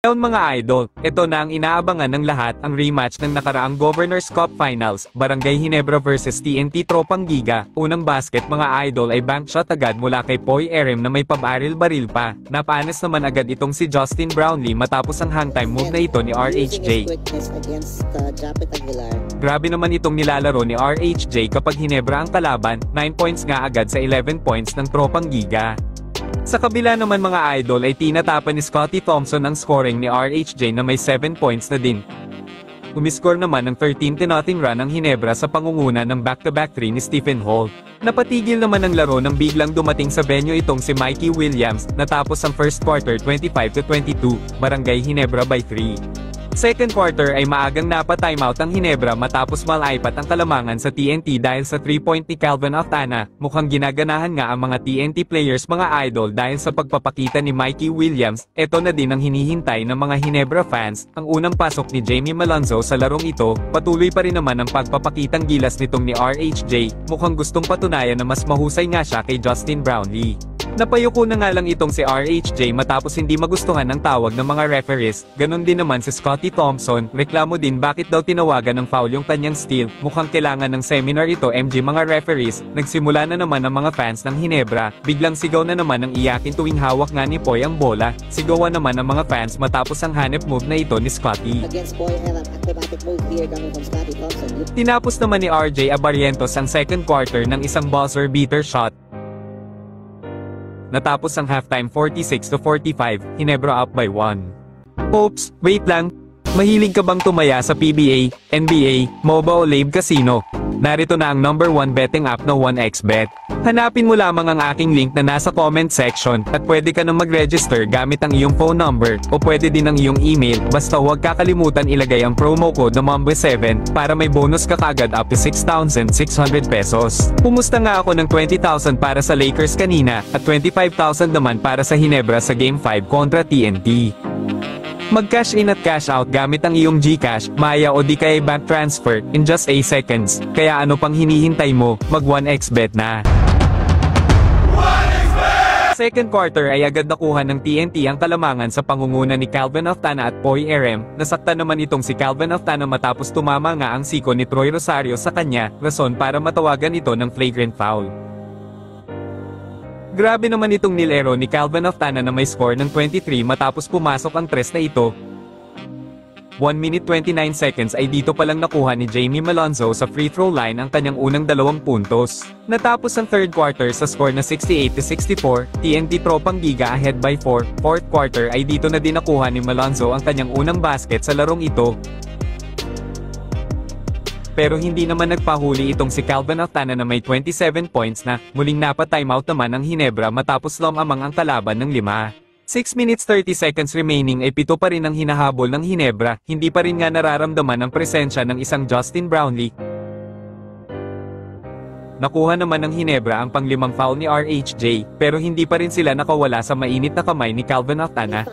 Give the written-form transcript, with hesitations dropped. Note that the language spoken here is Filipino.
Ngayon mga idol, ito na ang inaabangan ng lahat, ang rematch ng nakaraang Governors Cup Finals, Barangay Ginebra vs TNT Tropang Giga. Unang basket mga idol ay bank shot agad mula kay Poy Erem na may pabaril-baril pa. Napaanes naman agad itong si Justin Brownlee matapos ang hangtime move na ito ni RHJ. Grabe naman itong nilalaro ni RHJ kapag Ginebra ang kalaban, 9 points nga agad sa 11 points ng Tropang Giga. Sa kabila naman mga idol ay tinatapan ni Scottie Thompson ang scoring ni RHJ na may 7 points na din. Umiscore naman ng 13-0 run ang Ginebra sa pangunguna ng back-to-back 3 ni Stephen Hall. Napatigil naman ang laro nang biglang dumating sa venue itong si Mikey Williams, natapos ang first quarter 25-22, Barangay Ginebra by 3. Second quarter ay maagang napa-timeout ang Ginebra matapos malaipat ang kalamangan sa TNT dahil sa 3-point ni Calvin Aftana. Mukhang ginaganahan nga ang mga TNT players mga idol dahil sa pagpapakita ni Mikey Williams. Ito na din ang hinihintay ng mga Ginebra fans, ang unang pasok ni Jamie Malonzo sa larong ito. Patuloy pa rin naman ang pagpapakitang gilas nitong ni RHJ, mukhang gustong patunayan na mas mahusay nga siya kay Justin Brownlee. Napayuko na nga lang itong si RHJ matapos hindi magustuhan ang tawag ng mga referees. Ganon din naman si Scottie Thompson, reklamo din bakit daw tinawagan ng foul yung kanyang steal. Mukhang kailangan ng seminar ito MG mga referees. Nagsimula na naman ang mga fans ng Ginebra, biglang sigaw na naman ang iyakin tuwing hawak nga ni Poy ang bola. Sigawan naman ang mga fans matapos ang hanep move na ito ni Scottie. Tinapos naman ni RJ Abarientos ang second quarter ng isang buzzer beater shot. Natapos ang halftime 46-45, Ginebra up by 1. Oops, wait lang. Mahilig ka bang tumaya sa PBA, NBA, MOBA o Live Casino? Narito na ang number 1 betting app na 1xBet. Hanapin mo lamang ang aking link na nasa comment section at pwede ka nang mag-register gamit ang iyong phone number o pwede din ang iyong email. Basta huwag kakalimutan ilagay ang promo code na MAMBO7 para may bonus ka kaagad up to 6,600 pesos. Pumusta nga ako ng 20,000 para sa Lakers kanina at 25,000 naman para sa Ginebra sa Game 5 kontra TNT. Mag-cash in at cash out gamit ang iyong GCash, Maya o di kaya bank transfer in just a seconds. Kaya ano pang hinihintay mo, mag 1xBet na. Second quarter ay agad nakuha ng TNT ang kalamangan sa pangunguna ni Calvin Aftana at Poy Erem. Nasaktan naman itong si Calvin Aftana matapos tumama nga ang siko ni Troy Rosario sa kanya, rason para matawagan ito ng flagrant foul. Grabe naman itong nilero ni Calvin Aftana na may score ng 23 matapos pumasok ang tres na ito. 1 minute 29 seconds ay dito palang nakuha ni Jamie Malonzo sa free throw line ang kanyang unang 2 puntos. Natapos ang third quarter sa score na 68-64, TNT Tropang Giga ahead by 4. Fourth quarter ay dito na din nakuha ni Malonzo ang kanyang unang basket sa larong ito. Pero hindi naman nagpahuli itong si Calvin Aftana na may 27 points na. Muling napa-timeout naman ang Ginebra matapos lamang ang kalaban ng 5. 6 minutes 30 seconds remaining ay 7 pa rin ang hinahabol ng Ginebra, hindi pa rin nga nararamdaman ang presensya ng isang Justin Brownlee. Nakuha naman ng Ginebra ang pang-5 foul ni RHJ, pero hindi pa rin sila nakawala sa mainit na kamay ni Calvin Aftana.